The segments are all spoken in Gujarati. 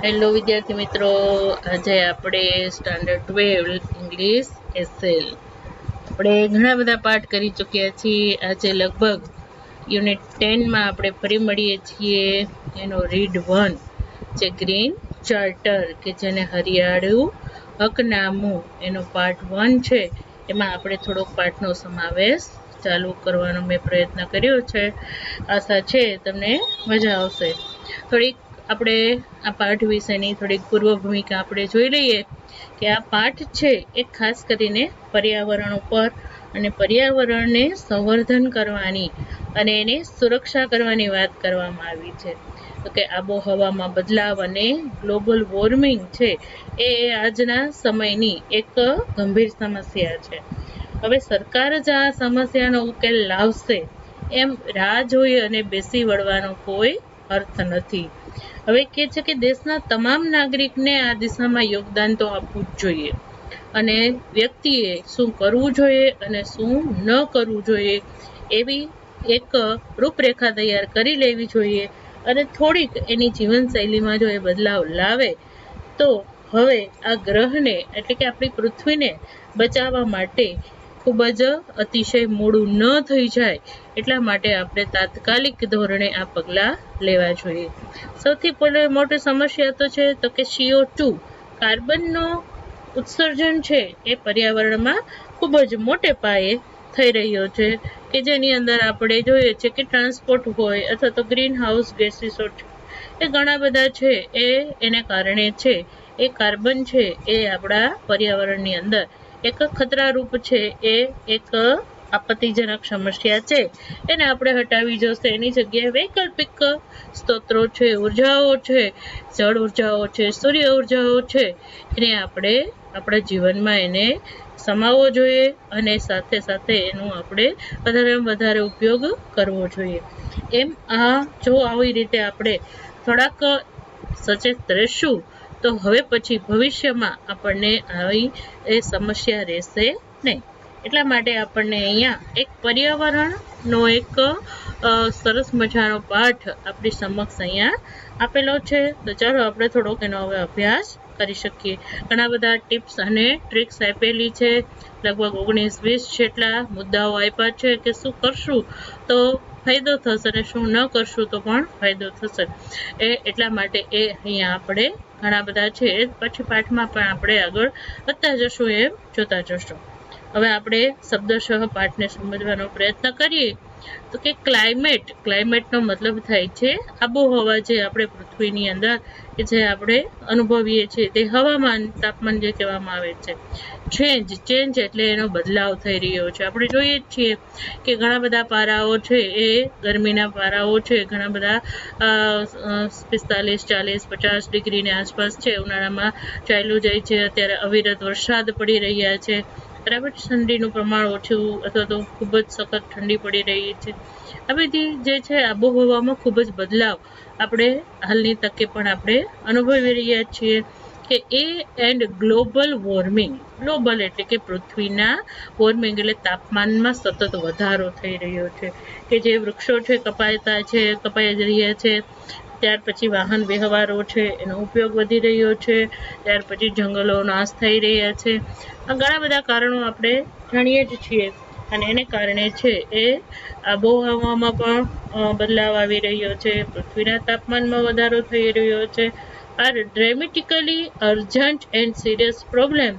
હેલો વિદ્યાર્થી મિત્રો, આજે આપણે સ્ટાન્ડર્ડ 12 ઇંગ્લિશ એસએલ આપણે ઘણા બધા પાઠ કરી ચૂક્યા છીએ. આજે લગભગ યુનિટ 10માં આપણે ફરી મળીએ છીએ. એનો રીડ 1 જે ગ્રીન ચાર્ટર કે જેને હરિયાળું હકનામું એનો પાર્ટ 1 છે. એમાં આપણે થોડોક પાઠનો સમાવેશ ચાલુ કરવાનો મેં પ્રયત્ન કર્યો છે. આશા છે તમને મજા આવશે. થોડીક આપણે આ પાઠ વિશેની થોડીક પૂર્વ ભૂમિકા આપણે જોઈ લઈએ કે આ પાઠ છે એ ખાસ કરીને પર્યાવરણ ઉપર અને પર્યાવરણને સંવર્ધન કરવાની અને એને સુરક્ષા કરવાની વાત કરવામાં આવી છે. તો કે આબોહવામાં બદલાવ અને ગ્લોબલ વોર્મિંગ છે એ આજના સમયની એક ગંભીર સમસ્યા છે. હવે સરકાર જ આ સમસ્યાનો ઉકેલ લાવશે એમ રાહ જોઈ અને બેસી વળવાનો કોઈ અર્થ નથી. હવે કહે છે કે દેશના તમામ નાગરિકને આ દિશામાં યોગદાન તો આપવું જ જોઈએ અને વ્યક્તિએ શું કરવું જોઈએ અને શું ન કરવું જોઈએ એવી એક રૂપરેખા તૈયાર કરી લેવી જોઈએ અને થોડીક એની જીવનશૈલીમાં જો એ બદલાવ લાવે તો હવે આ ગ્રહને એટલે કે આપણી પૃથ્વીને બચાવવા માટે ખૂબ જ અતિશય મોડું ન થઈ જાય એટલા માટે આપણે તાત્કાલિક ધોરણે આ પગલાં લેવા જોઈએ. સૌથી મોટી સમસ્યા તો છે તો કે CO2 કાર્બનનો ઉત્સર્જન છે એ પર્યાવરણમાં ખૂબ જ મોટે પાયે થઈ રહ્યો છે કે જેની અંદર આપણે જોઈએ છે કે ટ્રાન્સપોર્ટ હોય અથવા તો ગ્રીન હાઉસ ગેસીસો એ ઘણા બધા છે એને કારણે છે એ કાર્બન છે એ આપણા પર્યાવરણની અંદર એક ખતરારૂપ છે. એ એક આપત્તિજનક સમસ્યા છે. એને આપણે હટાવી જશે. એની જગ્યાએ વૈકલ્પિક સ્ત્રોતો છે, ઉર્જાઓ છે, જળ ઉર્જાઓ છે, સૂર્ય ઉર્જાઓ છે, એને આપણે આપણા જીવનમાં એને સમાવવો જોઈએ અને સાથે સાથે એનો આપણે વધારેમાં વધારે ઉપયોગ કરવો જોઈએ. એમ જો આવી રીતે આપણે થોડાક સચેત રહેશું તો હવે પછી ભવિષ્યમાં આપણને આવી એ સમસ્યા રહેશે નહીં. એટલા માટે આપણને અહીંયા એક પર્યાવરણનો એક સરસ મજાનો પાઠ આપણી સમક્ષ અહીંયા આપેલો છે. તો ચાલો આપણે થોડોક એનો હવે અભ્યાસ કરી શકીએ. ઘણા બધા ટિપ્સ અને ટ્રિક્સ આપેલી છે. લગભગ 19-20 જેટલા મુદ્દાઓ આપ્યા છે કે શું કરશું તો ફાયદો થશે અને શું ન કરશું તો પણ ફાયદો થશે. એટલા માટે એ અહીંયા આપણે ઘણા બધા છે પછી પાઠમાં પણ આપણે આગળ વધતા જશું એમ જોતા જશું. હવે આપણે શબ્દશઃ પાઠને સમજવાનો પ્રયત્ન કરીએ તો કે ક્લાઇમેટનો મતલબ થાય છે આબોહવા જે આપણે પૃથ્વીની અંદર કે જે આપણે અનુભવીએ છીએ તે હવામાન તાપમાન જે કહેવામાં આવે છે. ચેન્જ એટલે એનો બદલાવ થઈ રહ્યો છે. આપણે જોઈએ જ છીએ કે ઘણા બધા પારાઓ છે એ ગરમીના પારાઓ છે ઘણા બધા 45, 40, 50 ડિગ્રીની આસપાસ છે ઉનાળામાં ચાલ્યું જાય છે. અત્યારે અવિરત વરસાદ પડી રહ્યા છે. બરાબર, ઠંડીનું પ્રમાણ ઓછું અથવા તો ખૂબ જ સખત ઠંડી પડી રહી છે. આ બધી જે છે આબોહવામાં ખૂબ જ બદલાવ આપણે હાલની તકે પણ આપણે અનુભવી રહ્યા છીએ કે એન્ડ ગ્લોબલ વોર્મિંગ. ગ્લોબલ એટલે કે પૃથ્વીના વોર્મિંગ એટલે તાપમાનમાં સતત વધારો થઈ રહ્યો છે કે જે વૃક્ષો છે કપાઈ રહ્યા છે. ત્યાર પછી વાહન વ્યવહારો છે એનો ઉપયોગ વધી રહ્યો છે. ત્યાર પછી જંગલો નાશ થઈ રહ્યા છે. આ ઘણા બધા કારણો આપણે જાણીએ જ છીએ અને એને કારણે છે એ આબોહવામાં પણ બદલાવ આવી રહ્યો છે. પૃથ્વીના તાપમાનમાં વધારો થઈ રહ્યો છે. Are dramatically urgent and serious problem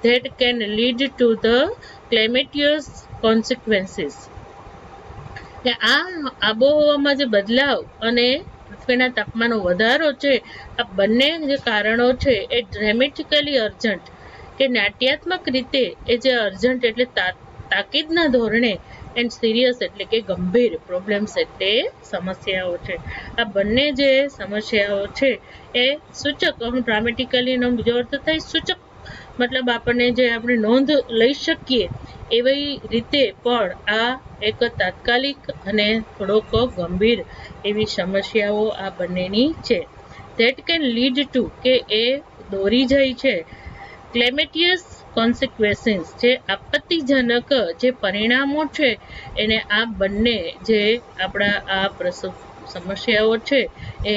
that can lead to the calamitous consequences. આ આબોહવામાં જે બદલાવ અને પૃથ્વીના તાપમાનનો વધારો છે આ બંને જે કારણો છે એ ડ્રેમેટિકલી અર્જન્ટ કે નાટ્યાત્મક રીતે એ જે અર્જન્ટ એટલે તાકીદના ધોરણે એન્ડ સિરિયસ એટલે કે ગંભીર પ્રોબ્લેમ્સ એટલે સમસ્યાઓ છે. આ બંને જે સમસ્યાઓ છે એ સૂચક ડ્રામેટિકલીનો બીજો અર્થ થાય સૂચક મતલબ આપણને જે આપણે નોંધ લઈ શકીએ એવી રીતે પણ આ એક તાત્કાલિક અને થોડોક ગંભીર એવી સમસ્યાઓ આ બંનેની છે. ધેટ કેન લીડ ટુ કે એ દોરી જાય છે ક્લાઇમેટિયસ કોન્સિક્વન્સીસ જે આપત્તિજનક જે પરિણામો છે એને આ બંને જે આપણા આ સમસ્યાઓ છે એ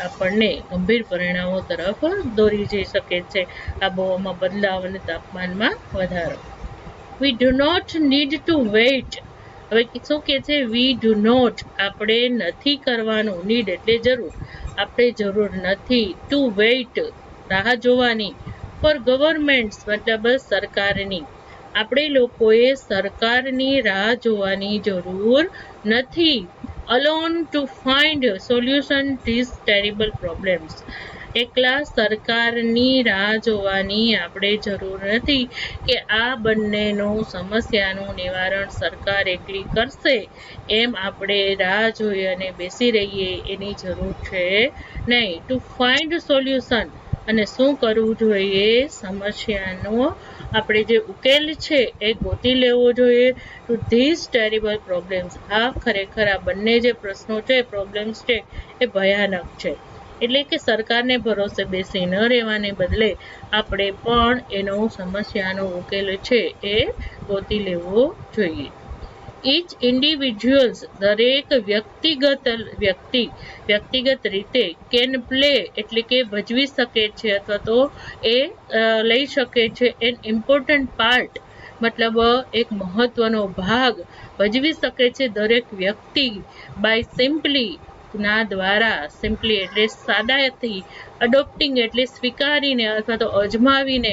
આપણને ગંભીર પરિણામો તરફ દોરી જઈ શકે છે. આબોહવામાં બદલાવ અને તાપમાનમાં વધારો. We do not need to wait. હવે શું કે છે? વી ડુ નોટ, આપણે નથી કરવાનું. નીડ એટલે જરૂર. આપણે જરૂર નથી ટુ વેઇટ, રાહ જોવાની. ફોર ગવર્મેન્ટ્સ મતલબ સરકારની. આપણે લોકોએ સરકારની રાહ જોવાની જરૂર નથી. Alone to find solution this terrible problems. એકલા સરકારની રાહ જોવાની આપણે જરૂર નથી કે આ બંનેનો સમસ્યાનું નિવારણ સરકાર એકલી કરશે એમ આપણે રાહ જોઈ અને બેસી રહીએ એની જરૂર છે નહીં. ટુ ફાઇન્ડ સોલ્યુશન, અને શું કરવું જોઈએ? સમસ્યાનો આપણે જે ઉકેલ છે એ ગોતી લેવો જોઈએ. ટુ ધીસ ટેરિબલ પ્રોબ્લેમ્સ, આ ખરેખર આ બંને જે પ્રશ્નો છે, પ્રોબ્લેમ્સ છે, એ ભયાનક છે. એટલે કે સરકારને ભરોસે બેસી ન રહેવાને બદલે આપણે પણ એનો સમસ્યાનો ઉકેલ છે એ ગોતી લેવો જોઈએ. ઈચ ઇન્ડિવિજ્યુઅલ્સ, દરેક વ્યક્તિગત રીતે કેન પ્લે એટલે કે ભજવી શકે છે અથવા તો એ લઈ શકે છે એન ઇમ્પોર્ટન્ટ પાર્ટ, મતલબ એક મહત્વનો ભાગ ભજવી શકે છે દરેક વ્યક્તિ. બાય સિમ્પલી, ના દ્વારા. સિમ્પલી એટલે સાદાથી. અડોપ્ટિંગ એટલે સ્વીકારીને અથવા તો અજમાવીને.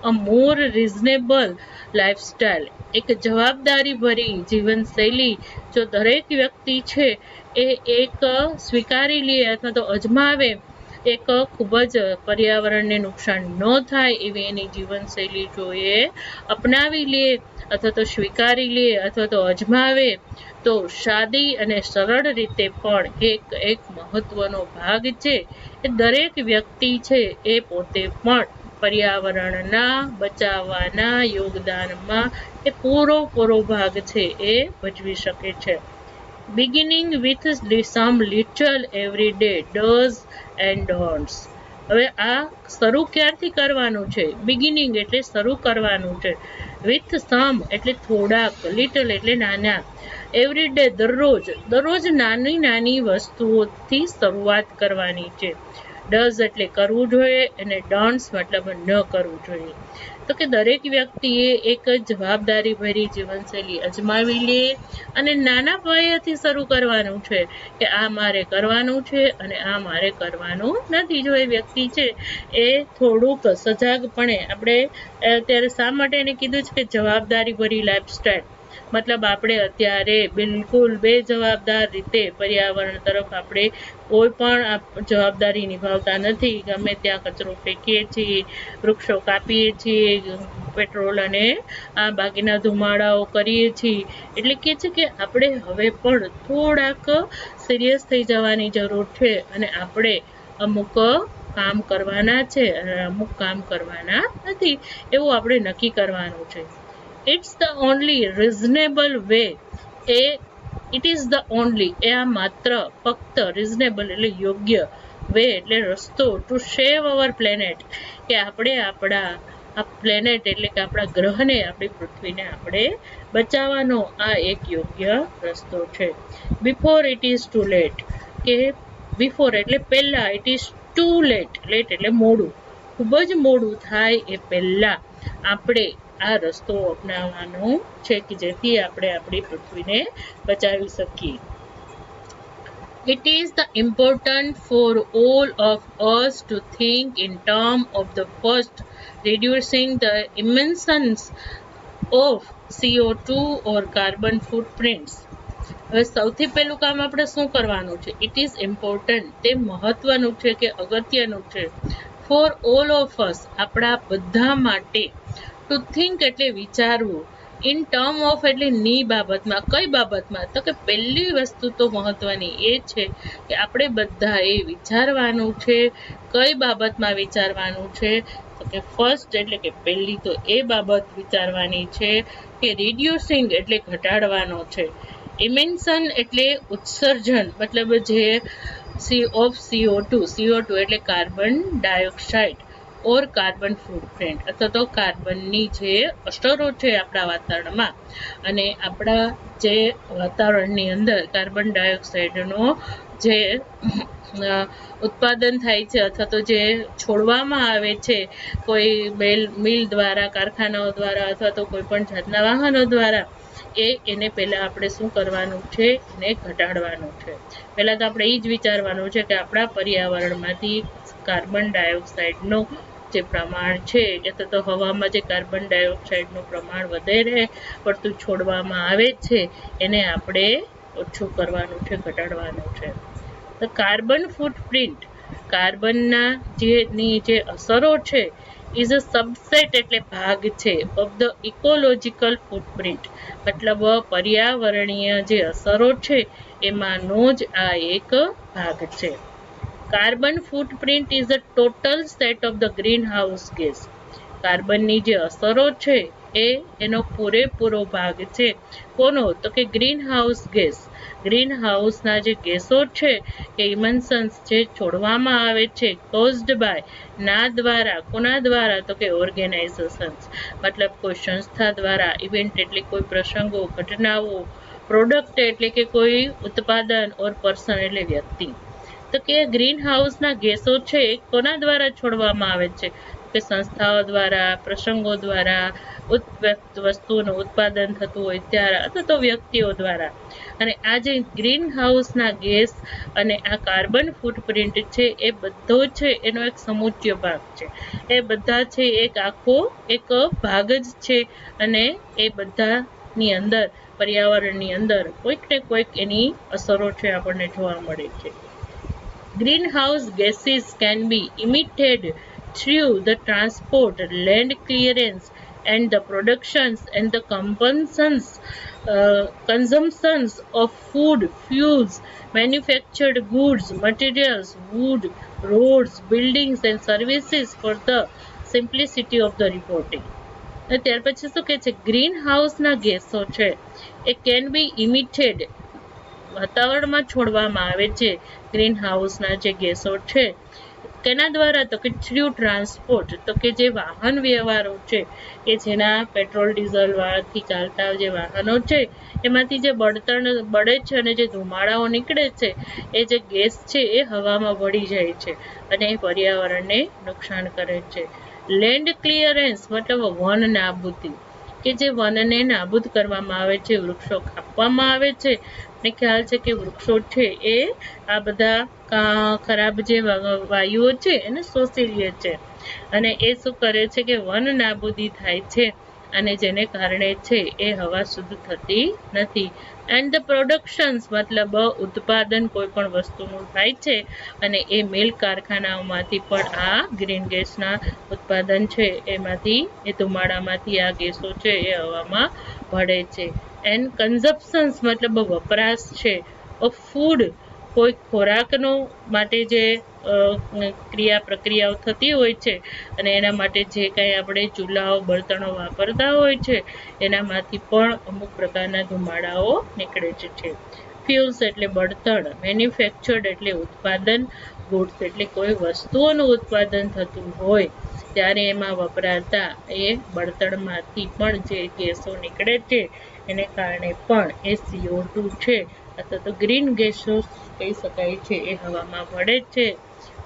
અ મોર રિઝનેબલ લાઇફસ્ટાઇલ, એક જવાબદારીભરી જીવનશૈલી જો દરેક વ્યક્તિ છે એ એક સ્વીકારી લે અથવા તો અજમાવે, એક ખૂબ જ પર્યાવરણને નુકસાન ન થાય એવી એની જીવનશૈલી જો એ અપનાવી લે અથવા તો સ્વીકારી લે અથવા તો અજમાવે, તો સાદી અને સરળ રીતે પણ એક મહત્વનો ભાગ છે એ દરેક વ્યક્તિ છે એ પોતે પણ પર્યાવરણના બચાવવાના યોગદાનમાં એ પૂરો ભાગ છે એ ભજવી શકે છે. Beginning with some little every day does and don'ts. હવે આ શરૂ ક્યારથી કરવાનું છે? બિગિનિંગ એટલે શરૂ કરવાનું છે. વિથ સમ એટલે થોડાક, લિટલ એટલે નાના, એવરીડે દરરોજ નાની વસ્તુઓથી શરૂઆત કરવાની છે. ડઝ એટલે કરવું જોઈએ અને ડોન્ટ્સ મતલબ ન કરવું જોઈએ. તો કે દરેક વ્યક્તિએ એક જવાબદારીભરી જીવનશૈલી અજમાવી લે અને નાના પાયેથી શરૂ કરવાનું છે કે આ મારે કરવાનું છે અને આ મારે કરવાનું નથી. જો એ વ્યક્તિ છે એ થોડુંક સજાગપણે, આપણે અત્યારે શા માટે એને કીધું છે કે જવાબદારીભરી લાઈફસ્ટાઈલ, મતલબ આપણે અત્યારે બિલકુલ બેજવાબદાર રીતે પર્યાવરણ તરફ આપણે કોઈ પણ જવાબદારી નિભાવતા નથી. ગમે ત્યાં કચરો ફેંકીએ છીએ, વૃક્ષો કાપીએ છીએ, પેટ્રોલ અને આ બાકીના ધુમાડાઓ કરીએ છીએ. એટલે કે છે કે આપણે હવે પણ થોડાક સિરિયસ થઈ જવાની જરૂર છે અને આપણે અમુક કામ કરવાના છે અને અમુક કામ કરવાના નથી એવું આપણે નક્કી કરવાનું છે. It's the only reasonable way. It is the only, એ આ માત્ર, ફક્ત, રિઝનેબલ એટલે યોગ્ય, વે એટલે રસ્તો, ટુ સેવ અવર પ્લેનેટ, કે આપણે આપણા આ પ્લેનેટ એટલે કે આપણા ગ્રહને, આપણી પૃથ્વીને આપણે બચાવવાનો આ એક યોગ્ય રસ્તો છે. Before it is too late, કે બિફોર એટલે પહેલા, it is too late, late એટલે મોડું, ખૂબ જ મોડું થાય એ પહેલા આપણે આ રસ્તો અપનાવવાનો છે કે જેથી આપણે આપણી પૃથ્વીને બચાવી શકીએ. It is the important for all of us to think in terms of the first reducing the emissions of CO2 or carbon footprints. હવે સૌથી પહેલું કામ આપણે શું કરવાનું છે? ઇટ ઇઝ ઇમ્પોર્ટન્ટ, તે મહત્વનું છે કે અગત્યનું છે. ફોર ઓલ ઓફ અસ, આપણા બધા માટે. ટુ થિંક એટલે વિચારવું. ઇન ટર્મ ઓફ એટલે ની બાબતમાં. કઈ બાબતમાં? તો કે પહેલી વસ્તુ તો મહત્વની એ છે કે આપણે બધાએ વિચારવાનું છે. કઈ બાબતમાં વિચારવાનું છે? તો કે ફર્સ્ટ એટલે કે પહેલી તો એ બાબત વિચારવાની છે કે રિડ્યુસિંગ એટલે ઘટાડવાનો છે. ઇમિશન એટલે ઉત્સર્જન, મતલબ જે CO2 એટલે કાર્બન ડાયોક્સાઇડ, ઓર કાર્બન ફૂટપ્રિન્ટ અથવા તો કાર્બનની જે અસરો છે આપણા વાતાવરણમાં અને આપણા જે વાતાવરણની અંદર કાર્બન ડાયોક્સાઇડનો જે ઉત્પાદન થાય છે અથવા તો જે છોડવામાં આવે છે કોઈ મિલ દ્વારા, કારખાનાઓ દ્વારા અથવા તો કોઈ પણ જાતના વાહનો દ્વારા, એને પહેલાં આપણે શું કરવાનું છે, એને ઘટાડવાનું છે. પહેલાં તો આપણે એ જ વિચારવાનું છે કે આપણા પર્યાવરણમાંથી કાર્બન ડાયોક્સાઇડનું જે પ્રમાણ છે અથવા તો હવામાં જે કાર્બન ડાયોક્સાઇડનું પ્રમાણ વધારે પડતું છોડવામાં આવે છે એને આપણે ઓછું કરવાનું છે, ઘટાડવાનું છે. તો કાર્બન ફૂટપ્રિન્ટ, કાર્બનના જે અસરો છે ઇઝ અ સબસેટ એટલે ભાગ છે ઓફ ધ ઇકોલોજીકલ ફૂટપ્રિન્ટ, મતલબ પર્યાવરણીય જે અસરો છે એમાંનો જ આ એક ભાગ છે. Carbon footprint is a total set of the greenhouse gas. કાર્બનની જે અસરો છે એનો પૂરેપૂરો ભાગ છે. કોનો? તો કે ગ્રીન હાઉસ ગેસ. ગ્રીન હાઉસના જે ગેસો છે એ ઇમન્સન્સ જે છોડવામાં આવે છે કોઝડ બાય, ના દ્વારા, કોના દ્વારા? તો કે ઓર્ગેનાઇઝેશન્સ, મતલબ કોઈ સંસ્થા દ્વારા, ઇવેન્ટ એટલે કોઈ પ્રસંગો, ઘટનાઓ, પ્રોડક્ટ એટલે કે કોઈ ઉત્પાદન, ઓર પર્સન એટલે વ્યક્તિ. તો કે ગ્રીન હાઉસના ગેસો છે કોના દ્વારા છોડવામાં આવે છે? કે સંસ્થાઓ દ્વારા, પ્રસંગો દ્વારા, વસ્તુઓનું ઉત્પાદન થતું હોય ત્યારે અથવા તો વ્યક્તિઓ દ્વારા. અને આ જે ગ્રીન હાઉસના ગેસ અને આ કાર્બન ફૂટપ્રિન્ટ છે એ બધો છે એનો એક સમુચ્ય ભાગ છે. એ બધા છે એક આખો એક ભાગ જ છે અને એ બધાની અંદર પર્યાવરણની અંદર કોઈક ને કોઈક એની અસરો છે આપણને જોવા મળે છે. Greenhouse gases can be emitted through the transport, land clearance, and the productions and the consumptions of food, fuels, manufactured goods, materials, wood, roads, buildings, and services for the simplicity of the reporting. ત્યાર પછી શું કહે છે? ગ્રીન હાઉસના ગેસો છે એ કેન બી ઇમિટેડ, વાતાવરણમાં છોડવામાં આવે છે ગ્રીન હાઉસના જે ગેસો છે કેના દ્વારા? તો કે થ્રુ ટ્રાન્સપોર્ટ, તો કે જે વાહન વ્યવહારો છે કે જેના પેટ્રોલ ડીઝલ વાળાથી ચાલતા જે વાહનો છે એમાંથી જે બળતણ બળે છે અને જે ધુમાડાઓ નીકળે છે એ જે ગેસ છે એ હવામાં ભળી જાય છે અને એ પર્યાવરણને નુકસાન કરે છે. લેન્ડ ક્લિયરન્સ મતલબ વન નાબૂદી, કે જે વનને નાબૂદ કરવામાં આવે છે, વૃક્ષો કાપવામાં આવે છે. ને ખ્યાલ છે કે વૃક્ષો છે એ આ બધા ખરાબ જે વાયુઓ છે એને શોષી લે છે અને એ શું કરે છે કે વન નાબૂદી થાય છે અને જેને કારણે છે એ હવા શુદ્ધ થતી નથી. એન્ડ ધ પ્રોડક્શન્સ મતલબ ઉત્પાદન કોઈ પણ વસ્તુનું થાય છે અને એ મિલ કારખાનાઓમાંથી પણ આ ગ્રીન ગેસના ઉત્પાદન છે એમાંથી, એ ધુમાડામાંથી આ ગેસો છે એ હવામાં ભળે છે. એન્ડ કન્ઝપ્શન્સ મતલબ વપરાશ છે ઓફ ફૂડ, કોઈ ખોરાકનો માટે જે પ્રક્રિયાઓ થતી હોય છે અને એના માટે જે કંઈ આપણે ચૂલાઓ, બળતણો વાપરતા હોય છે એનામાંથી પણ અમુક પ્રકારના ધુમાડાઓ નીકળે છે. ફ્યુલ્સ એટલે બળતણ, મેન્યુફેક્ચર્ડ એટલે ઉત્પાદન, ગુડ્સ એટલે કોઈ વસ્તુઓનું ઉત્પાદન થતું હોય ત્યારે એમાં વપરાતા એ બળતણમાંથી પણ જે ગેસો નીકળે છે એને કારણે પણ એ CO2 છે અથવા તો ગ્રીન ગેસો કહી શકાય છે એ હવામાં ભળે છે.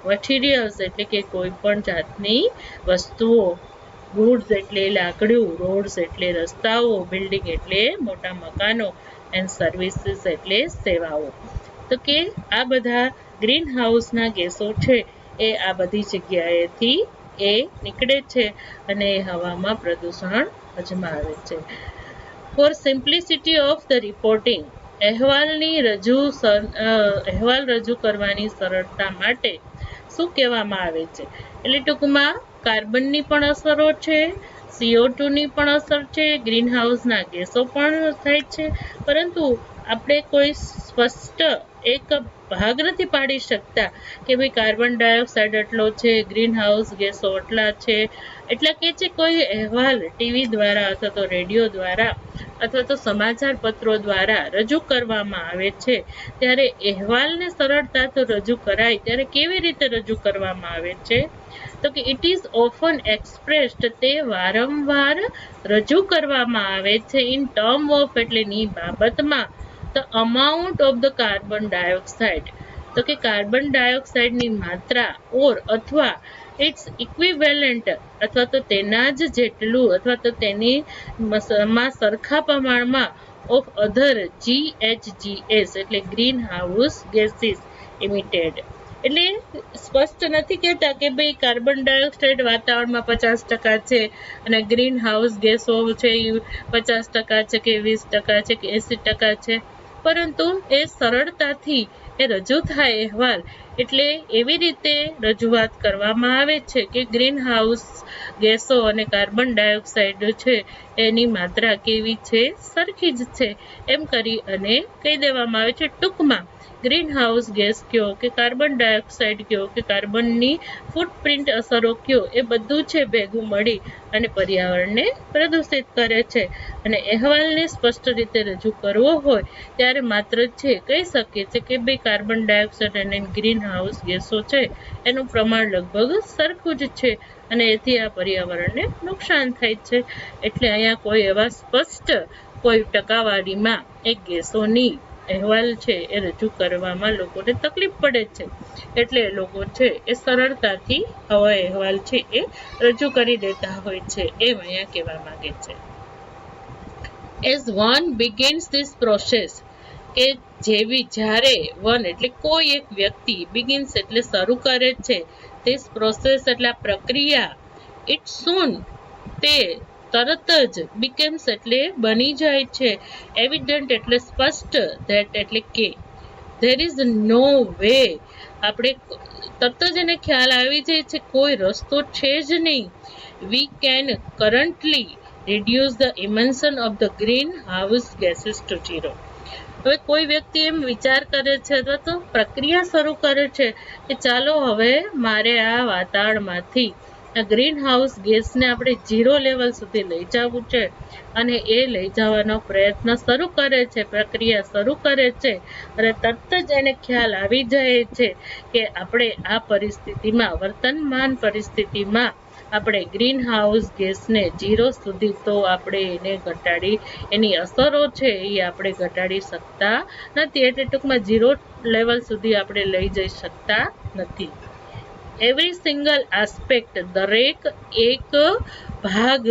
મટીરિયલ્સ એટલે કે કોઈ પણ જાતની વસ્તુઓ, ગુડ્સ એટલે લાકડું, રોડ્સ એટલે રસ્તાઓ, બિલ્ડિંગ એટલે મોટા મકાનો, એન્ડ સર્વિસીસ એટલે સેવાઓ. તો કે આ બધા ગ્રીન હાઉસના ગેસો છે એ આ બધી જગ્યાએથી એ નીકળે છે અને હવામાં પ્રદૂષણ અજમાવે છે. For simplicity of the reporting, અહેવાલ રજૂ કરવાની સરળતા માટે શું કહેવામાં આવે છે? એટલે ટૂંકમાં કાર્બનની પણ અસરો છે, CO2ની પણ અસર છે, ગ્રીન હાઉસના ગેસો પણ થાય છે, પરંતુ આપણે કોઈ સ્પષ્ટ એક ભાગ નથી પાડી શકતા કે ભાઈ કાર્બન ડાયોક્સાઇડ એટલો છે, ગ્રીન હાઉસ ગેસો એટલા છે, એટલા કે છે કોઈ અહેવાલ ટીવી દ્વારા અથવા તો રેડિયો દ્વારા અથવા તો સમાચાર પત્રો દ્વારા રજૂ કરવામાં આવે છે, ત્યારે અહેવાલને સરળતાથી રજૂ કરાય ત્યારે કેવી રીતે રજૂ કરવામાં આવે છે? તો કે ઇટ ઇઝ ઓફન એક્સપ્રેસ્ડ, તે વારંવાર રજૂ કરવામાં આવે છે ઇન ટર્મ ઓફ એટલે ની બાબતમાં the amount of the carbon dioxide, તો કે કાર્બન ડાયોક્સાઇડની માત્રા ઓર અથવા ઇટ્સ ઇક્વિવેલન્ટ અથવા તો તેના જ જેટલું અથવા તો તેની માં સરખા પ્રમાણમાં ઓફ અધર GHGs એટલે ગ્રીન હાઉસ ગેસીસ ઇમિટેડ. એટલે સ્પષ્ટ નથી કહેતા કે ભાઈ કાર્બન ડાયોક્સાઇડ વાતાવરણમાં 50% છે અને ગ્રીન હાઉસ ગેસો છે એ 50% છે કે 20% છે કે 80% છે, પરંતુ એ સરળતાથી એ રજૂ થાય અહેવાલ એટલે એવી રીતે રજૂઆત કરવામાં આવે છે કે ગ્રીન હાઉસ ગેસો અને કાર્બન ડાયોક્સાઇડ છે એની માત્રા કેવી છે, સરખી જ છે એમ કરી અને કહી દેવામાં આવે છે. ટૂંકમાં ગ્રીન હાઉસ ગેસ કયો કે કાર્બન ડાયોક્સાઇડ કયો કે કાર્બનની ફૂટપ્રિન્ટ અસરો કયો, એ બધું છે ભેગું મળી અને પર્યાવરણને પ્રદૂષિત કરે છે. અને અહેવાલને સ્પષ્ટ રીતે રજૂ કરવો હોય ત્યારે માત્ર છે કહી શકીએ છે કે ભાઈ કાર્બન ડાયોક્સાઇડ અને ગ્રીન હાઉસ ગેસો છે એનું પ્રમાણ લગભગ સરખું જ છે અને એથી આ પર્યાવરણને નુકસાન થાય છે. એટલે અહીંયા કોઈ એવા સ્પષ્ટ કોઈ ટકાવારીમાં એક ગેસોની અહેવાલ છે એ રજૂ કરવામાં લોકોને તકલીફ પડે છે, એટલે લોકો છે એ સરળતાથી આવા અહેવાલ છે એ રજૂ કરી દેતા હોય છે, એમ અહીંયા કહેવા માંગે છે. As one begins this process, કે જ્યારે વન એટલે કોઈ એક વ્યક્તિ, બિગિન્સ એટલે શરૂ કરે છે, ધીસ પ્રોસેસ એટલે આ પ્રક્રિયા, ઇટ સૂન તે તરત જ, બીકેમ્સ એટલે બની જાય છે, એવિડન્ટ એટલે સ્પષ્ટ, ધેટ એટલે કે, ધેર ઇઝ નો વે આપણે તરત જ એને ખ્યાલ આવી જાય છે કોઈ રસ્તો છે જ નહીં. We can currently reduce the emission of the greenhouse gases to zero. હવે કોઈ વ્યક્તિ એમ વિચાર કરે છે અથવા તો પ્રક્રિયા શરૂ કરે છે કે ચાલો હવે મારે આ વાતાવરણમાંથી ગ્રીન હાઉસ ગેસને આપણે 0 લેવલ સુધી લઈ જવું છે અને એ લઈ જવાનો પ્રયત્ન શરૂ કરે છે, પ્રક્રિયા શરૂ કરે છે અને તરત જ એને ખ્યાલ આવી જાય છે કે આપણે આ પરિસ્થિતિમાં, વર્તમાન પરિસ્થિતિમાં આપણે ગ્રીન હાઉસ ગેસને 0 સુધી તો આપણે એને ઘટાડી, એની અસરો છે એ આપણે ઘટાડી શકતા નથી, એટલે ટૂંકમાં 0 લેવલ સુધી આપણે લઈ જઈ શકતા નથી. એવરી સિંગલ આસ્પેક્ટ, દરેક એક ભાગ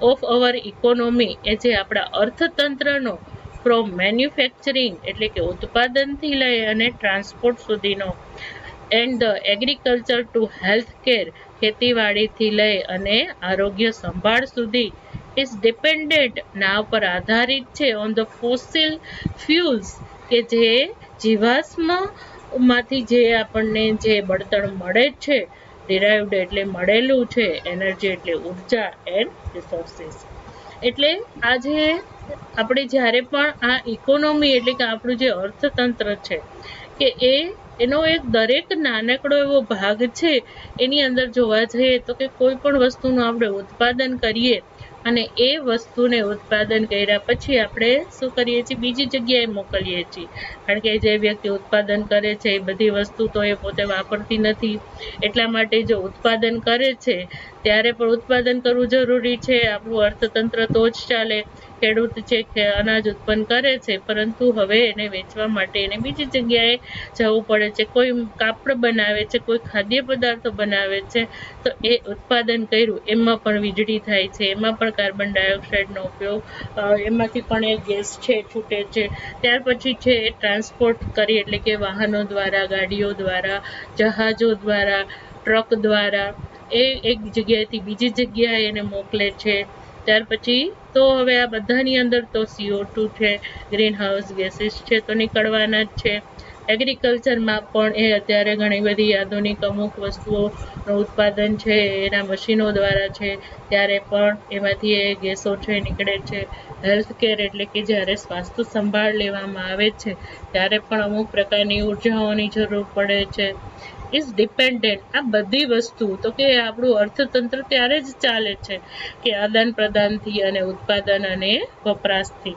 ઓફ અવર ઇકોનોમી એ જે આપણા અર્થતંત્રનો, ફ્રોમ મેન્યુફેક્ચરિંગ એટલે કે ઉત્પાદનથી લઈ અને ટ્રાન્સપોર્ટ સુધીનો, and the agriculture to health care ખેતીવાડીથી લઈ અને આરોગ્ય સંભાળ સુધી, ઇઝ ડિપેન્ડન્ટ ના ઉપર આધારિત છે ઓન ધ ફોસિલ ફ્યુલ્સ કે જે જીવાશ્મ માંથી જે આપણને જે બળતણ મળે છે, ડિરાઇવ્ડ એટલે મળેલું છે, એનર્જી એટલે ઉર્જા, એન્ડ રિસોર્સિસ. એટલે આજે આપણે જ્યારે પણ આ ઇકોનોમી એટલે કે આપણું જે અર્થતંત્ર છે કે એનો એક દરેક નાનકડો એવો ભાગ છે, એની અંદર જોવા જઈએ તો કે કોઈ પણ વસ્તુનું આપણે ઉત્પાદન કરીએ અને એ વસ્તુને ઉત્પાદન કર્યા પછી આપણે શું કરીએ છીએ, બીજી જગ્યાએ મોકલીએ છીએ, કારણ કે જે વ્યક્તિ ઉત્પાદન કરે છે એ બધી વસ્તુ તો એ પોતે વાપરતી નથી, એટલા માટે જો ઉત્પાદન કરે છે ત્યારે પણ ઉત્પાદન કરવું જરૂરી છે, આપણું અર્થતંત્ર તો જ ચાલે. ખેડૂત છે કે અનાજ ઉત્પન્ન કરે છે પરંતુ હવે એને વેચવા માટે એને બીજી જગ્યાએ જવું પડે છે, કોઈ કાપડ બનાવે છે, કોઈ ખાદ્ય પદાર્થો બનાવે છે, તો એ ઉત્પાદન કર્યું એમાં પણ વીજળી થાય છે, એમાં પણ કાર્બન ડાયોક્સાઇડનો ઉપયોગ, એમાંથી પણ એ ગેસ છે છૂટે છે, ત્યાર પછી છે એ ટ્રાન્સપોર્ટ કરી એટલે કે વાહનો દ્વારા, ગાડીઓ દ્વારા, જહાજો દ્વારા, ટ્રક દ્વારા એ એક જગ્યાએથી બીજી જગ્યાએ એને મોકલે છે. ત્યાર પછી તો હવે આ બધાની અંદર તો CO2 છે, ગ્રીન હાઉસ ગેસીસ છે તો નીકળવાના જ છે. એગ્રીકલ્ચરમાં પણ એ અત્યારે ઘણી બધી આધુનિક અમુક વસ્તુઓનું ઉત્પાદન છે એના મશીનો દ્વારા છે, ત્યારે પણ એમાંથી એ ગેસો છે નીકળે છે. હેલ્થ કેર એટલે કે જ્યારે સ્વાસ્થ્ય સંભાળ લેવામાં આવે છે ત્યારે પણ અમુક પ્રકારની ઉર્જાઓની જરૂર પડે છે. ઇઝ ડિપેન્ડન્ટ, આ બધી વસ્તુ તો કે આપણું અર્થતંત્ર ત્યારે જ ચાલે છે કે આદાન પ્રદાનથી અને ઉત્પાદન અને વપરાશથી.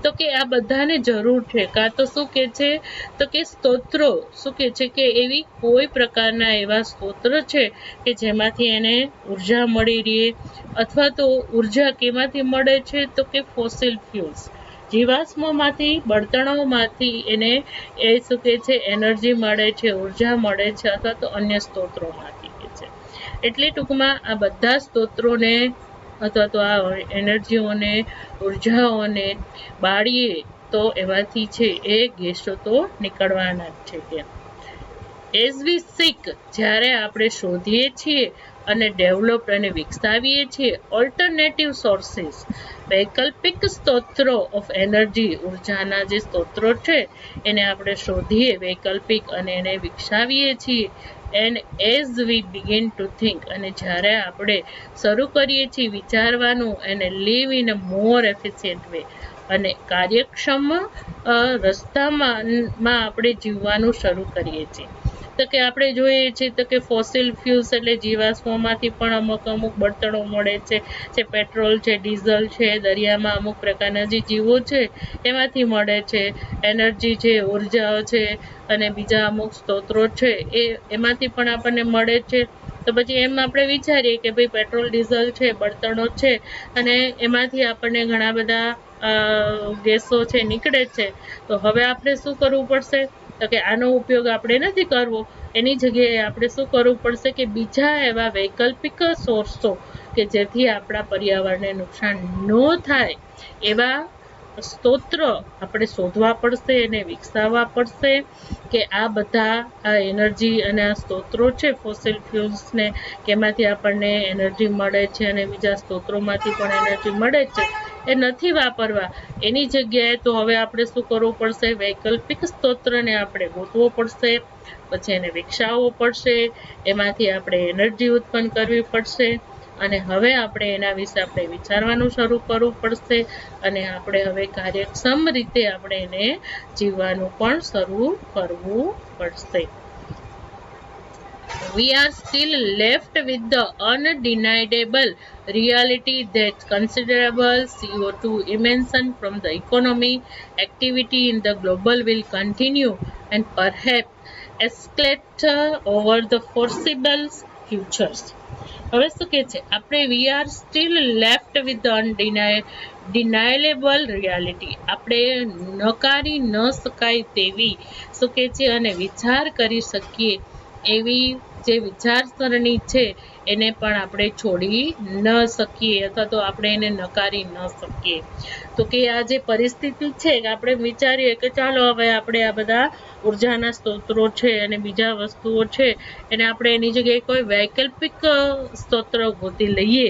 તો કે આ બધાને જરૂર છે. કાં તો શું કે છે તો કે સ્તોત્રો શું કે છે કે એવી કોઈ પ્રકારના એવા સ્તોત્ર છે કે જેમાંથી એને ઉર્જા મળી રહે, અથવા તો ઉર્જા કેમાંથી મળે છે તો કે ફોસિલ ફ્યુલ્સ, જીવાશ્મમાંથી બળતણોમાંથી એને એ શું કે છે એનર્જી મળે છે, ઉર્જા મળે છે, અથવા તો અન્ય સ્તોત્રોમાંથી કે છે. એટલે ટૂંકમાં આ બધા સ્તોત્રોને અથવા તો આ એનર્જીઓને, ઉર્જાઓને બાળીએ તો એમાંથી છે એ ગેસો તો નીકળવાના જ છે. ત્યાં એઝ વી સીક, જ્યારે આપણે શોધીએ છીએ અને ડેવલપ અને વિકસાવીએ છીએ ઓલ્ટરનેટિવ સોર્સિસ, વૈકલ્પિક સ્ત્રોતો ઓફ એનર્જી, ઉર્જાના જે સ્ત્રોતો છે એને આપણે શોધીએ વૈકલ્પિક અને એને વિકસાવીએ છીએ. And as V begin two think, અને જ્યારે આપણે શરૂ કરીએ છીએ વિચારવાનું, અને live in a more efficient way, અને કાર્યક્ષમ રસ્તામાં આપણે જીવવાનું શરૂ કરીએ છીએ. તો કે આપણે જોઈએ છીએ તો કે ફોસિલ ફ્યુલ્સ એટલે જીવાશ્મોમાંથી પણ અમુક બળતણો મળે છે, જે પેટ્રોલ છે, ડીઝલ છે, દરિયામાં અમુક પ્રકારના જે જીવો છે એમાંથી મળે છે, એનર્જી છે, ઉર્જાઓ છે, અને બીજા અમુક સ્ત્રોતો છે એમાંથી પણ આપણને મળે છે. તો પછી એમ આપણે વિચારીએ કે ભાઈ પેટ્રોલ ડીઝલ છે, બળતણો છે, અને એમાંથી આપણને ઘણા બધા ગેસો છે નીકળે છે. તો હવે આપણે શું કરવું પડશે તો કે આનો ઉપયોગ આપણે નથી કરવો, એની જગ્યાએ આપણે શું કરવું પડશે કે બીજા એવા વૈકલ્પિક સોર્સો કે જેથી આપણા પર્યાવરણને નુકસાન ન થાય એવા સ્ત્રોત આપણે શોધવા પડશે અને વિકસાવવા પડશે. કે આ બધા આ એનર્જી અને આ સ્ત્રોતો છે ફોસિલ ફ્યુલ્સને, કે એમાંથી આપણને એનર્જી મળે છે અને બીજા સ્ત્રોતોમાંથી પણ એનર્જી મળે છે, એ નથી વાપરવા. એની જગ્યાએ તો હવે આપણે શું કરવું પડશે, વૈકલ્પિક સ્ત્રોતને આપણે ગોતવો પડશે, પછી એને વિકસાવવો પડશે, એમાંથી આપણે એનર્જી ઉત્પન્ન કરવી પડશે. અને હવે આપણે એના વિશે આપણે વિચારવાનું શરૂ કરવું પડશે, અને આપણે હવે કાર્યક્ષમ રીતે આપણે એને જીવવાનું પણ શરૂ કરવું પડશે. We are still left with the undeniable reality that considerable CO2 emission from the economy activity in the global will continue and perhaps escalate over the foreseeable futures. હવે શું કે છે આપણે we are still left with deniable reality, આપણે નકારી ન શકાય તેવી શું કે છે અને વિચાર કરી શકીએ એવી જે વિચારસરણી છે એને પણ આપણે છોડી ન શકીએ, અથવા તો આપણે એને નકારી ન શકીએ. તો કે આ જે પરિસ્થિતિ છે કે આપણે વિચારીએ કે ચાલો હવે આપણે આ બધા ઉર્જાના સ્ત્રોતો છે અને બીજા વસ્તુઓ છે એને આપણે એની જગ્યાએ કોઈ વૈકલ્પિક સ્ત્રોત ગોતી લઈએ,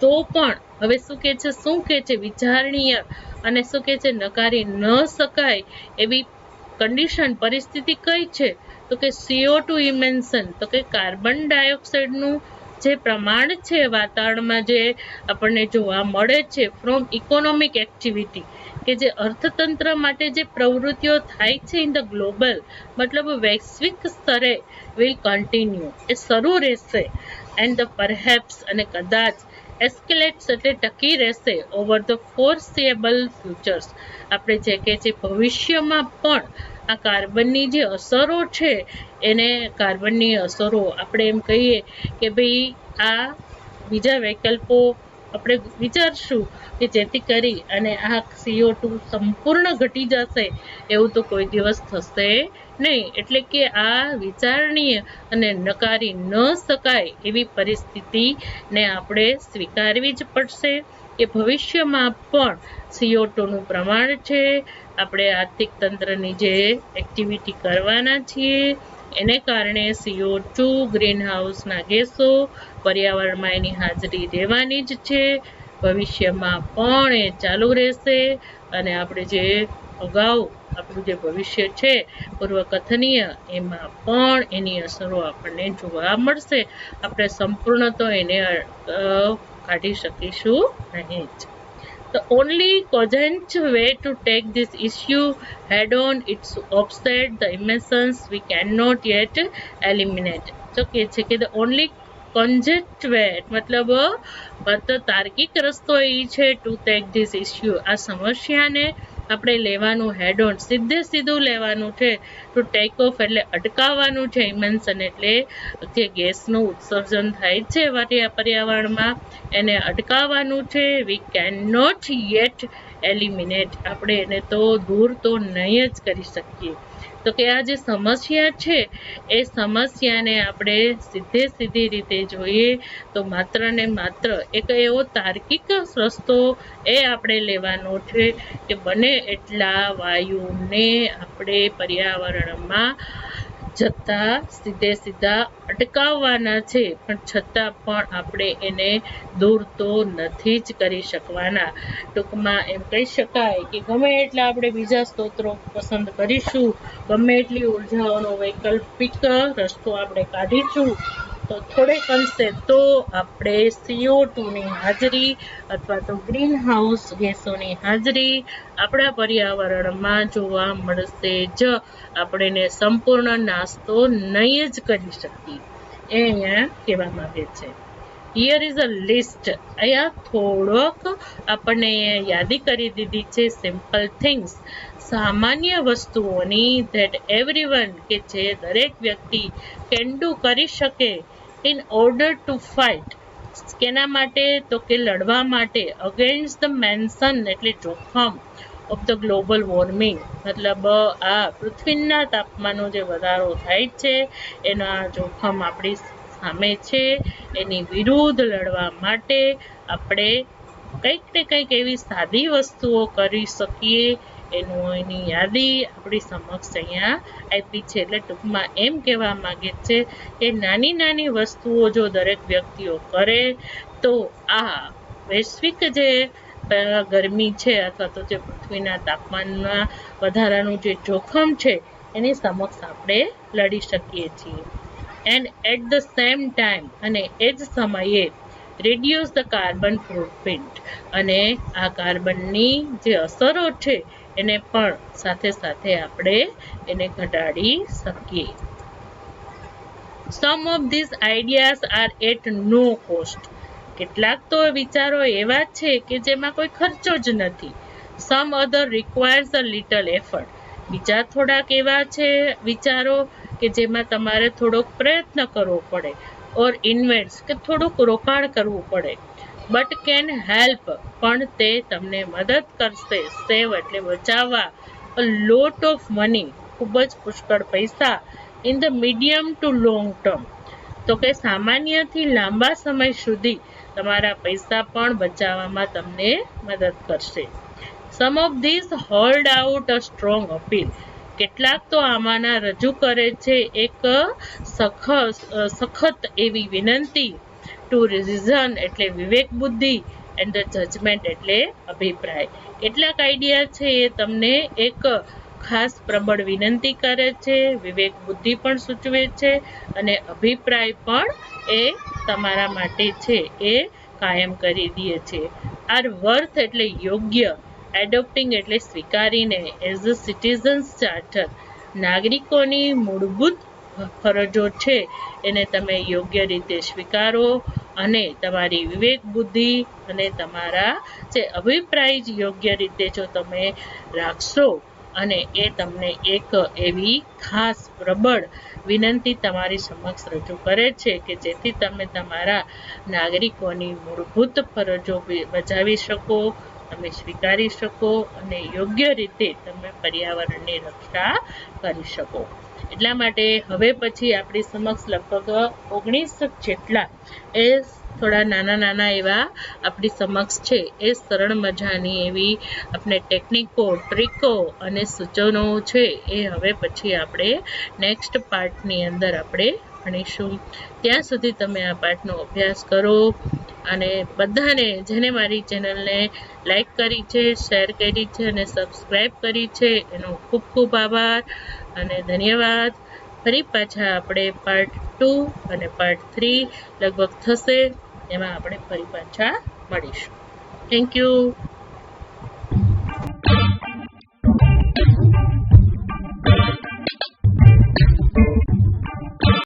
તો પણ હવે શું કે છે વિચારણીય અને શું કે છે નકારી ન શકાય એવી કન્ડિશન પરિસ્થિતિ કઈ છે તો કે CO2 ઇમિશન, તો કે કાર્બન ડાયોક્સાઇડનું જે પ્રમાણ છે વાતાવરણમાં જે આપણને જોવા મળે છે ફ્રોમ ઇકોનોમિક એક્ટિવિટી, કે જે અર્થતંત્ર માટે જે પ્રવૃત્તિઓ થાય છે ઇન ધ ગ્લોબલ, મતલબ વૈશ્વિક સ્તરે વિલ કન્ટિન્યુ, એ શરૂ રહેશે. એન્ડ ધ પરહેપ્સ, અને કદાચ એસ્કેલેટ્સ એટલે ટકી રહેશે ઓવર ધ ફોરસિએબલ ફ્યુચર્સ, આપણે જે કે છે ભવિષ્યમાં પણ આ કાર્બનની જે અસરો છે એને કાર્બનની અસરો આપણે એમ કહીએ કે ભાઈ આ બીજા વિકલ્પો આપણે વિચારશું કે જેથી કરી અને આ CO2 સંપૂર્ણ ઘટી જશે એવું તો કોઈ દિવસ થશે નહીં. એટલે કે આ વિચારણીય અને નકારી ન શકાય એવી પરિસ્થિતિને આપણે સ્વીકારવી જ પડશે કે ભવિષ્યમાં પણ CO2નું પ્રમાણ છે, આપણે આર્થિક તંત્રની જે એક્ટિવિટી કરવાના છીએ એને કારણે CO2 ગ્રીનહાઉસના ગેસો પર્યાવરણમાં એની હાજરી રહેવાની જ છે, ભવિષ્યમાં પણ એ ચાલુ રહેશે. અને આપણે જે અગાઉ આપણું જે ભવિષ્ય છે પૂર્વકથનીય, એમાં પણ એની અસરો આપણને જોવા મળશે. આપણે સંપૂર્ણ તો એને કાઢી શકીશું નહીં જ. The only cogent way to take this issue head on is to offset the emotions we cannot yet eliminate. તો કે છે કે the only cogent way મતલબ માત્ર તાર્કિક રસ્તો એ છે to take this issue, આ સમસ્યાને આપણે લેવાનું હેડ ઓન, સીધું લેવાનું છે. ટુ ટેક ઓફ એટલે અટકાવવાનું છે, ઇમેન્શન એટલે જે ગેસનું ઉત્સર્જન થાય છે પર્યાવરણમાં એને અટકાવવાનું છે. We can not yet eliminate, આપણે એને તો દૂર તો નહીં જ કરી શકીએ. તો કે આ જે સમસ્યા છે એ સમસ્યાને આપણે સીધી રીતે જોઈએ તો માત્ર ને માત્ર એક એવો તાર્કિક રસ્તો એ આપણે લેવાનો છે કે બને એટલા વાયુને આપણે પર્યાવરણમાં જતા સીધા અટકાવવાના છે, પણ છતાં પણ આપણે એને દૂર તો નથી જ કરી શકવાના. ટૂંકમાં એમ કહી શકાય કે ગમે એટલા આપણે બીજા સ્ત્રોતો પસંદ કરીશું, ગમે એટલી ઉર્જાઓનો વૈકલ્પિક રસ્તો આપણે કાઢીશું, તો થોડેક અંશે તો આપણે CO2ની હાજરી અથવા તો ગ્રીન હાઉસ ગેસોની હાજરી આપણા પર્યાવરણમાં જોવા મળશે જ. આપણે એને સંપૂર્ણ નાશ તો નહીં જ કરી શકીએ, એ અહીંયા કહેવા માંગે છે. હિયર ઇઝ અ લિસ્ટ, અહીંયા થોડોક આપણને યાદી કરી દીધી છે સિમ્પલ થિંગ્સ, સામાન્ય વસ્તુઓની ધેટ એવરીવન કે જે દરેક વ્યક્તિ કેન ડુ કરી શકે ઇન ઓર્ડર ટુ ફાઇટ, કેના માટે તો કે લડવા માટે, અગેન્સ્ટ ધ મેન્શન એટલે જોખમ ઓફ ધ ગ્લોબલ વોર્મિંગ, મતલબ આ પૃથ્વીના તાપમાનનો જે વધારો થાય છે એના જોખમ આપણી સામે છે, એની વિરુદ્ધ લડવા માટે આપણે કંઈક ને કંઈક એવી સાદી વસ્તુઓ કરી શકીએ, એની યાદી આપણી સમક્ષ અહીંયા આપી છે. એટલે ટૂંકમાં એમ કહેવા માંગે છે કે નાની વસ્તુઓ જો દરેક વ્યક્તિઓ કરે તો આ વૈશ્વિક જે ગરમી છે અથવા તો જે પૃથ્વીના તાપમાનમાં વધારાનું જે જોખમ છે એની સમક્ષ આપણે લડી શકીએ છીએ. And at the same time, અને એ જ સમયે રિડ્યુસ ધ કાર્બન ફૂટપ્રિન્ટ, અને આ કાર્બનની જે અસરો છે એને પણ સાથે આપણે એને ઘટાડી શકીએ. Some of these ideas are at no cost, કેટલાક તો વિચારો એવા છે કે જેમાં કોઈ ખર્ચો જ નથી. સમ અધર રિક્વાયર્સ અ લિટલ એફર્ટ, બીજા થોડાક એવા છે વિચારો કે જેમાં તમારે થોડોક પ્રયત્ન કરવો પડે, ઓર ઇન્વેસ્ટ કે થોડુંક રોકાણ કરવું પડે. બટ કેન હેલ્પ, પણ તે તમને મદદ કરશે, સેવ એટલે બચાવવા, અ લોટ ઓફ મની, ખૂબ જ પુષ્કળ પૈસા, in the medium two long term, તો કે સામાન્યથી લાંબા સમય સુધી તમારા પૈસા પણ બચાવવામાં તમને મદદ કરશે. Some of these hold out a strong appeal, કેટલાક તો આમાંના રજૂ કરે છે એક સખત એવી વિનંતી, ટુ રિઝન એટલે વિવેક બુદ્ધિ, એન્ડ ધ જજમેન્ટ એટલે અભિપ્રાય. કેટલાક આઈડિયા છે એ તમને એક ખાસ પ્રબળ વિનંતી કરે છે, વિવેક બુદ્ધિ પણ સૂચવે છે, અને અભિપ્રાય પણ એ તમારા માટે છે એ કાયમ કરી દે છે. આર વર્થ એટલે યોગ્ય, એડોપ્ટિંગ એટલે સ્વીકારીને, એઝ અ સિટીઝન્સ ચાર્ટર, નાગરિકોની મૂળભૂત ફરજો છે એને તમે યોગ્ય રીતે સ્વીકારો, અને તમારી વિવેક બુદ્ધિ અને તમારા જે અભિપ્રાય જ યોગ્ય રીતે જો તમે રાખશો, અને એ તમને એક એવી ખાસ પ્રબળ વિનંતી તમારી સમક્ષ રજૂ કરે છે કે જેથી તમે તમારા નાગરિકોની મૂળભૂત ફરજો બજાવી શકો, તમે સ્વીકારી શકો, અને યોગ્ય રીતે તમે પર્યાવરણની રક્ષા કરી શકો. એટલા માટે હવે પછી આપણી સમક્ષ લગભગ 19 જેટલા એ થોડા નાના એવા આપણી સમક્ષ છે એ સરળ મજાની એવી આપણે ટેકનિકો, ટ્રીકો અને સૂચનો છે એ હવે પછી આપણે નેક્સ્ટ પાર્ટની અંદર આપણે ભણીશું. ત્યાં સુધી તમે આ પાઠનો અભ્યાસ કરો. અને બધાને જેને મારી ચેનલને લાઈક કરી છે, શેર કરી છે અને સબસ્ક્રાઈબ કરી છે એનો ખૂબ ખૂબ આભાર અને ધન્યવાદ. ફરી પાછા આપણે પાર્ટ 2 અને પાર્ટ 3 લગભગ થશે, એમાં આપણે ફરી પાછા મળીશું. Thank you.